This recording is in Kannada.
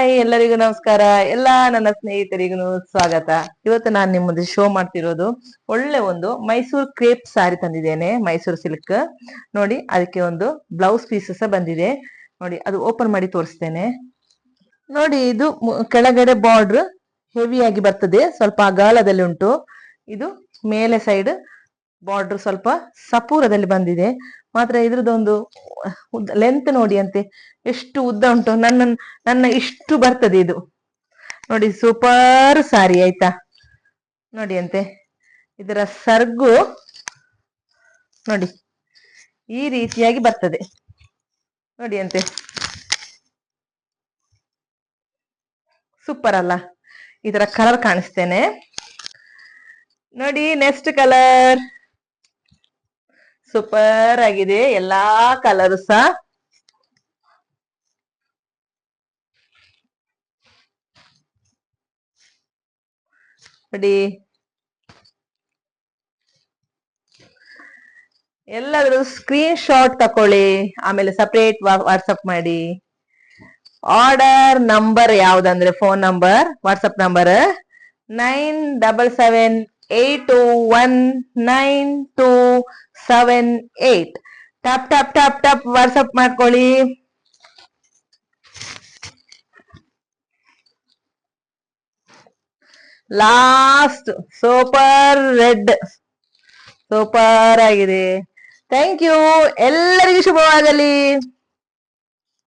ಹಾಯ್, ಎಲ್ಲರಿಗೂ ನಮಸ್ಕಾರ. ಎಲ್ಲಾ ನನ್ನ ಸ್ನೇಹಿತರಿಗೂ ಸ್ವಾಗತ. ಇವತ್ತು ನಾನು ನಿಮ್ಮ ಮುಂದೆ ಶೋ ಮಾಡ್ತಿರೋದು ಒಳ್ಳೆ ಒಂದು ಮೈಸೂರು ಕ್ರೇಪ್ ಸಾರಿ ತಂದಿದ್ದೇನೆ, ಮೈಸೂರು ಸಿಲ್ಕ್. ನೋಡಿ, ಅದಕ್ಕೆ ಒಂದು ಬ್ಲೌಸ್ ಪೀಸಸ್ ಬಂದಿದೆ. ನೋಡಿ, ಅದು ಓಪನ್ ಮಾಡಿ ತೋರಿಸ್ತೇನೆ. ನೋಡಿ, ಇದು ಕೆಳಗಡೆ ಬಾರ್ಡರ್ ಹೆವಿಯಾಗಿ ಬರ್ತದೆ, ಸ್ವಲ್ಪ ಅಗಾಲದಲ್ಲಿ ಉಂಟು. ಇದು ಮೇಲೆ ಸೈಡ್ ಬಾರ್ಡರ್ ಸ್ವಲ್ಪ ಸಪೂರದಲ್ಲಿ ಬಂದಿದೆ. ಮಾತ್ರ ಇದ್ರದೊಂದು ಲೆಂತ್ ನೋಡಿ ಅಂತೆ, ಎಷ್ಟು ಉದ್ದ ಉಂಟು. ನನ್ನ ಇಷ್ಟು ಬರ್ತದೆ ಇದು. ನೋಡಿ, ಸೂಪರ್ ಸಾರಿ ಆಯ್ತಾ. ನೋಡಿ ಅಂತೆ, ಇದರ ಸರ್ಗು ನೋಡಿ ಈ ರೀತಿಯಾಗಿ ಬರ್ತದೆ. ನೋಡಿ ಅಂತೆ, ಸೂಪರ್ ಅಲ್ಲ. ಇದರ ಕಲರ್ ಕಾಣಿಸ್ತೇನೆ ನೋಡಿ. ನೆಕ್ಸ್ಟ್ ಕಲರ್ ಸೂಪರ್ ಆಗಿದೆ, ಎಲ್ಲಾ ಕಲರ್ ಸಹ. ನೋಡಿ, ಎಲ್ಲಾದ್ರೂ ಸ್ಕ್ರೀನ್ ಶಾಟ್ ತಕೊಳ್ಳಿ, ಆಮೇಲೆ ಸಪರೇಟ್ ವಾಟ್ಸಪ್ ಮಾಡಿ. ಆರ್ಡರ್ ನಂಬರ್ ಯಾವ್ದಂದ್ರೆ ಫೋನ್ ನಂಬರ್, ವಾಟ್ಸಪ್ ನಂಬರ್ 9777819278. ಟಪ್ ಟಪ್ ಟಪ್ ಟಪ್ ವಾಟ್ಸಪ್ ಮಾಡ್ಕೊಳ್ಳಿ. ಲಾಸ್ಟ್ ಸೂಪರ್ ರೆಡ್, ಸೂಪರ್ ಆಗಿದೆ. ಥ್ಯಾಂಕ್ ಯು, ಎಲ್ಲರಿಗೂ ಶುಭವಾಗಲಿ.